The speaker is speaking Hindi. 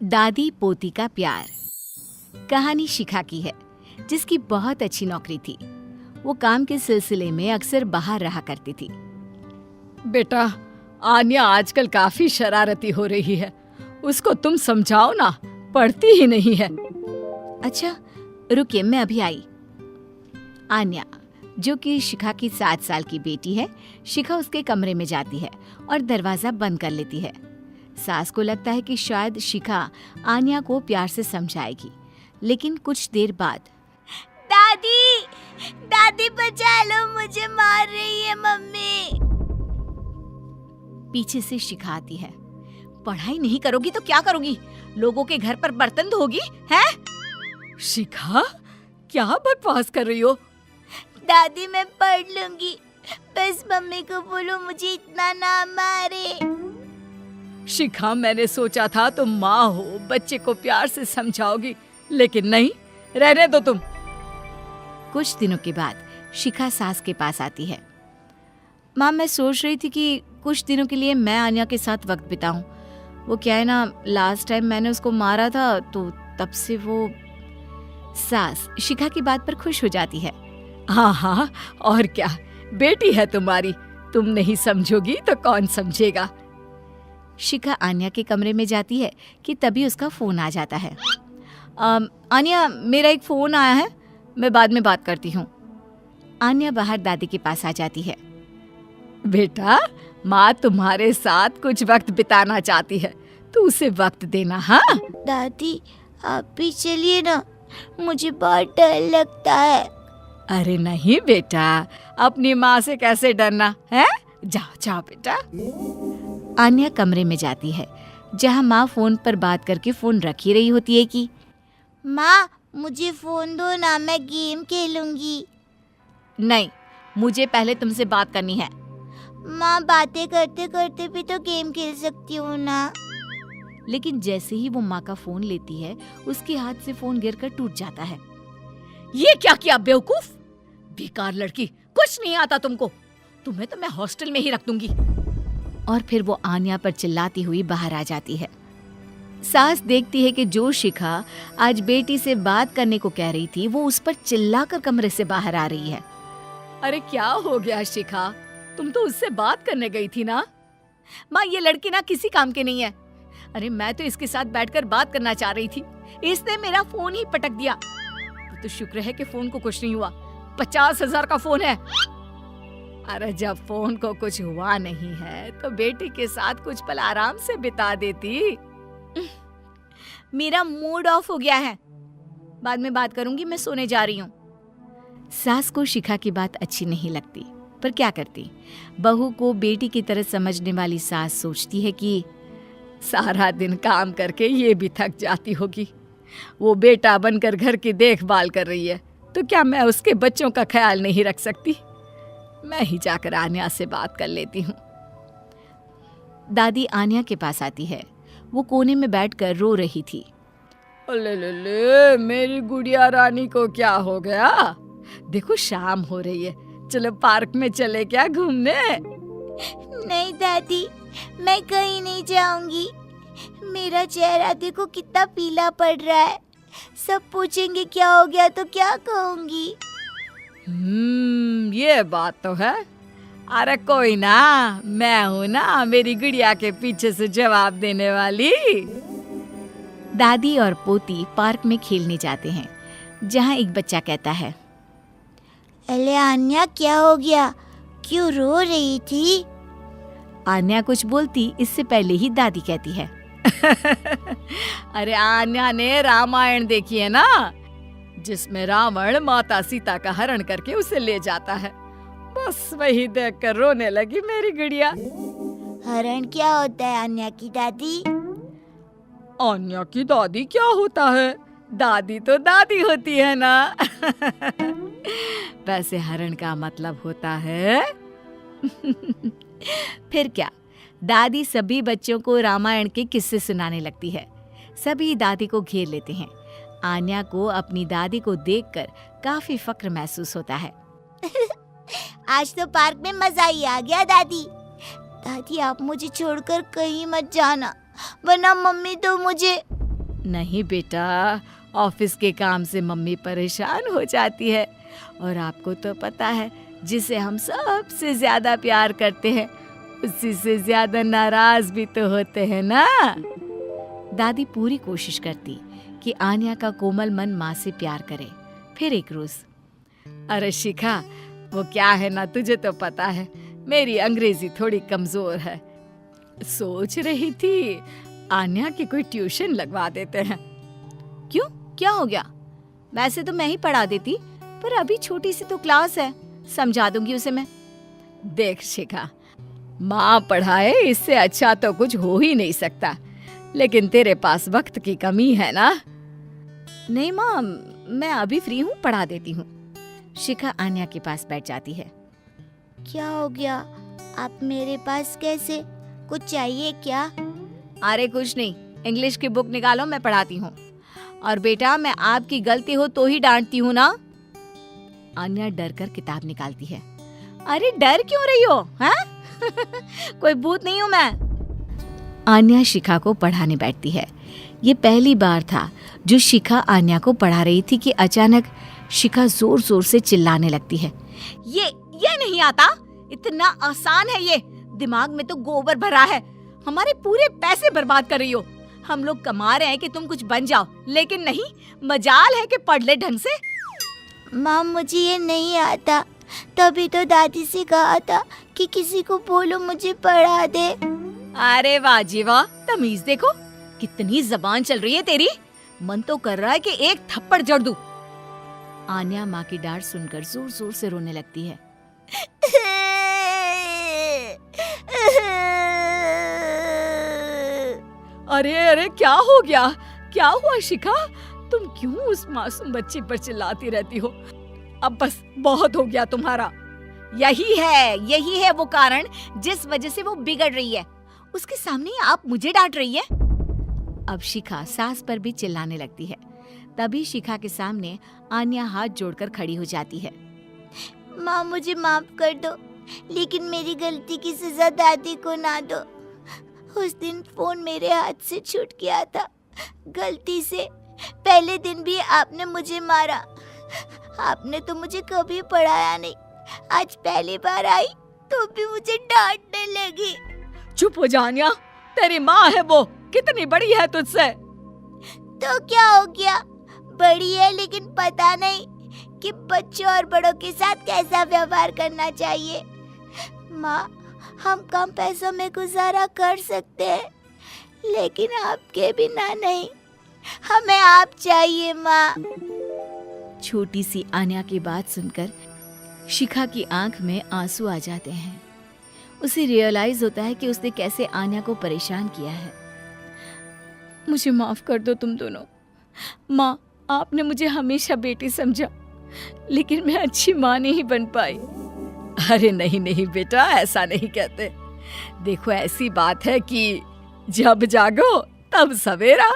दादी पोती का प्यार। कहानी शिखा की है, जिसकी बहुत अच्छी नौकरी थी। वो काम के सिलसिले में अक्सर बाहर रहा करती थी। बेटा, आन्या आजकल काफी शरारती हो रही है। उसको तुम समझाओ ना, पढ़ती ही नहीं है। अच्छा रुकिए, मैं अभी आई। आन्या, जो कि शिखा की 7 साल की बेटी है, शिखा उसके कमरे में जाती है और दरवाजा बंद कर लेती है। सास को लगता है कि शायद शिखा आन्या को प्यार से समझाएगी, लेकिन कुछ देर बाद दादी, दादी बचा लो, मुझे मार रही है मम्मी। पीछे से शिखा आती है। पढ़ाई नहीं करोगी तो क्या करोगी? लोगों के घर पर बर्तन धोगी है? शिखा, क्या बकवास कर रही हो? दादी मैं पढ़ लूंगी, बस मम्मी को बोलो मुझे इतना ना मारे। शिखा, मैंने सोचा था तुम माँ हो, बच्चे को प्यार से समझाओगी, लेकिन नहीं, रहने दो तुम। कुछ दिनों के बाद शिखा सास के पास आती है। माँ, मैं सोच रही थी कि कुछ दिनों के लिए मैं आन्या के साथ वक्त बिताऊं। वो क्या है ना, लास्ट टाइम मैंने उसको मारा था, तो तब से वो। सास शिखा की बात पर खुश हो जाती है। हाँ हाँ, और क्या, बेटी है तुम्हारी, तुम नहीं समझोगी तो कौन समझेगा। शिखा आन्या के कमरे में जाती है कि तभी उसका फोन आ जाता है। आन्या, मेरा एक फोन आया है, मैं बाद में बात करती हूँ। आन्या बाहर दादी के पास आ जाती है। बेटा, माँ तुम्हारे साथ कुछ वक्त बिताना चाहती है, तो उसे वक्त देना। हाँ दादी, आप भी चलिए ना, मुझे बहुत डर लगता है। अरे नहीं बेटा, अपनी माँ से कैसे डरना है? जाओ जाओ बेटा। आन्या कमरे में जाती है, जहाँ माँ फोन पर बात करके फोन रख ही रही होती है कि माँ मुझे फोन दो ना, मैं गेम खेलूंगी। नहीं, मुझे पहले तुमसे बात करनी है। माँ, बातें करते करते भी तो गेम खेल सकती हूँ ना। लेकिन जैसे ही वो माँ का फोन लेती है, उसके हाथ से फोन गिरकर टूट जाता है। ये क्या किया बेवकूफ, बेकार लड़की, कुछ नहीं आता तुमको, तुम्हें तो मैं हॉस्टल में ही रख दूंगी। और फिर वो आन्या पर चिल्लाती हुई बाहर आ जाती है। सास देखती है कि जो शिखा आज बेटी से बात करने को कह रही थी, वो उस पर चिल्लाकर कमरे से बाहर आ रही है। अरे क्या हो गया शिखा, तुम तो उससे बात करने गई थी ना। माँ, ये लड़की ना किसी काम की नहीं है। अरे मैं तो इसके साथ बैठकर बात करना चाह रही थी, इसने मेरा फोन ही पटक दिया। तो शुक्र है कि फोन को कुछ नहीं हुआ, 50,000 का फोन है। अरे जब फोन को कुछ हुआ नहीं है तो बेटी के साथ कुछ पल आराम से बिता देती। मेरा मूड ऑफ हो गया है, बाद में बात करूंगी, मैं सोने जा रही हूँ। सास को शिखा की बात अच्छी नहीं लगती, पर क्या करती। बहू को बेटी की तरह समझने वाली सास सोचती है कि सारा दिन काम करके ये भी थक जाती होगी, वो बेटा बनकर घर की देखभाल कर रही है, तो क्या मैं उसके बच्चों का ख्याल नहीं रख सकती? मैं ही जाकर आन्या से बात कर लेती हूँ। दादी आन्या के पास आती है। वो कोने में बैठकर रो रही थी। ले, मेरी गुड़िया रानी को क्या हो गया? देखो शाम हो रही है, चलो पार्क में चले क्या घूमने? नहीं दादी, मैं कहीं नहीं जाऊंगी। मेरा चेहरा देखो कितना पीला पड़ रहा है, सब पूछेंगे क्या हो गया तो क्या कहूंगी। ये बात तो है। अरे कोई ना, मैं हूँ ना मेरी गुड़िया के पीछे से जवाब देने वाली। दादी और पोती पार्क में खेलने जाते हैं, जहाँ एक बच्चा कहता है, अरे आन्या क्या हो गया, क्यों रो रही थी? आन्या कुछ बोलती इससे पहले ही दादी कहती है, अरे आन्या ने रामायण देखी है ना, जिसमें रावण माता सीता का हरण करके उसे ले जाता है, बस वही देखकर रोने लगी मेरी गुड़िया। हरण क्या होता है आन्या की दादी? आन्या की दादी क्या होता है? दादी तो दादी होती है ना। वैसे हरण का मतलब होता है फिर क्या, दादी सभी बच्चों को रामायण के किस्से सुनाने लगती है। सभी दादी को घेर लेते हैं। आन्या को अपनी दादी को देखकर काफी फक्र महसूस होता है। आज तो पार्क में मजा ही आ गया दादी। दादी आप मुझे छोड़कर कहीं मत जाना, वरना मम्मी तो मुझे। नहीं बेटा, ऑफिस के काम से मम्मी परेशान हो जाती है और आपको तो पता है जिसे हम सबसे ज्यादा प्यार करते हैं उसी से ज्यादा नाराज भी तो होते हैं ना। दादी पूरी कोशिश करती कि आन्या का कोमल मन माँ से प्यार करे। फिर एक रोज, अरे शिखा, वो क्या है ना, तुझे तो पता है मेरी अंग्रेजी थोड़ी कमजोर है। सोच रही थी आन्या की कोई ट्यूशन लगवा देते हैं। क्यों, क्या हो गया? वैसे तो मैं ही पढ़ा देती, पर अभी छोटी सी तो क्लास है, समझा दूंगी उसे मैं। देख शिखा, माँ पढ़ाए इससे अच्छा तो कुछ हो ही नहीं सकता, लेकिन तेरे पास वक्त की कमी है ना। नहीं माँ, मैं अभी फ्री हूँ, पढ़ा देती हूँ। शिखा आन्या के पास बैठ जाती है। क्या हो गया? आप मेरे पास कैसे? कुछ चाहिए क्या? अरे कुछ नहीं, इंग्लिश की बुक निकालो, मैं पढ़ाती हूँ। और बेटा, मैं आपकी गलती हो तो ही डांटती हूँ ना। आन्या डर कर किताब निकालती है। अरे डर क्यों रही हो, हाँ? कोई भूत नहीं हूँ मैं। आन्या शिखा को पढ़ाने बैठती है। ये पहली बार था जो शिखा आन्या को पढ़ा रही थी कि अचानक शिखा जोर जोर से चिल्लाने लगती है। ये नहीं आता, इतना आसान है ये, दिमाग में तो गोबर भरा है, हमारे पूरे पैसे बर्बाद कर रही हो। हम लोग कमा रहे हैं कि तुम कुछ बन जाओ, लेकिन नहीं, मजाल है कि पढ़ ले ढंग से। माँ, मुझे ये नहीं आता, तभी तो दादी से कहा था कि किसी को बोलो मुझे पढ़ा दे। अरे वाह जी वाह, तमीज देखो, कितनी जबान चल रही है तेरी। मन तो कर रहा है कि एक थप्पड़ जड़ दूं। आन्या माँ की डांट सुनकर जोर जोर से रोने लगती है। अरे अरे, क्या हो गया? क्या हुआ शिखा? तुम क्यों उस मासूम बच्चे पर चिल्लाती रहती हो? अब बस बहुत हो गया तुम्हारा। यही है वो कारण जिस वजह से वो बिगड़ रही है। उसके सामने आप मुझे डांट रही है। अब शिखा सास पर भी चिल्लाने लगती है। तभी शिखा के सामने आन्या हाथ जोड़कर खड़ी हो जाती है। माँ, मुझे माफ कर दो, लेकिन मेरी गलती की सजा दादी को ना दो। उस दिन फोन मेरे हाथ से छूट गया था, गलती से। पहले दिन भी आपने मुझे मारा। आपने तो मुझे कभी पढ़ाया नहीं, आज पहली बार आई तो भी मुझे डांटने लगी। चुप हो जा आन्या, तेरी माँ है वो, कितनी बड़ी है तुझसे। तो क्या हो गया, बड़ी है, लेकिन पता नहीं कि बच्चों और बड़ों के साथ कैसा व्यवहार करना चाहिए। माँ, हम कम पैसों में गुजारा कर सकते हैं, लेकिन आपके बिना नहीं, हमें आप चाहिए माँ। छोटी सी आन्या की बात सुनकर शिखा की आंख में आंसू आ जाते हैं। उसे रियलाइज होता है कि उसने कैसे आन्या को परेशान किया है। मुझे माफ कर दो तुम दोनों। माँ, आपने मुझे हमेशा बेटी समझा, लेकिन मैं अच्छी माँ नहीं बन पाई। अरे नहीं नहीं बेटा, ऐसा नहीं कहते। देखो, ऐसी बात है कि जब जागो तब सवेरा।